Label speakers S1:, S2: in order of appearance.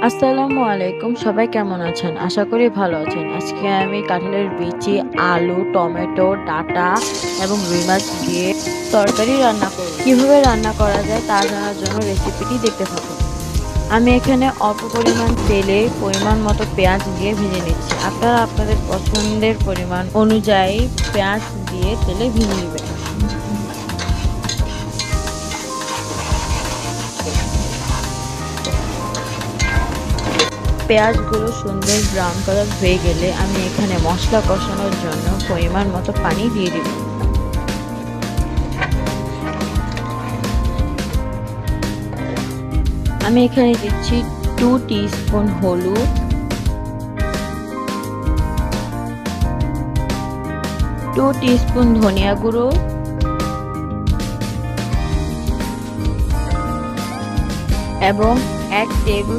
S1: আসসালামু আলাইকুম। সবাই কেমন আছেন? আশা করি ভালো আছেন। আজকে আমি কাঁঠালের বিচি, আলু, টমেটো, ডাঁটা এবং রুই মাছ দিয়ে তরকারি রান্না করব। কিভাবে রান্না করা যায় তা জানার জন্য রেসিপিটি দেখতে থাকুন। আমি এখানে অল্প পরিমাণ তেলে পরিমাণ মতো পেঁয়াজ দিয়ে ভেজে নিচ্ছি। আপনারা আপনাদের পছন্দের পরিমাণ অনুযায়ী পেঁয়াজ দিয়ে তেলে ভেজে নেবেন। পেঁয়াজগুলো সুন্দর ব্রাউন কালার হয়ে গেলে আমি এখানে মশলা কষানোর জন্য পরিমাণ মতো পানি দিয়ে দিব। আমি এখানে দিচ্ছি 2 টিস্পুন হলুদ, 2 টিস্পুন ধনিয়া গুঁড়ো এবং 1 টেবিল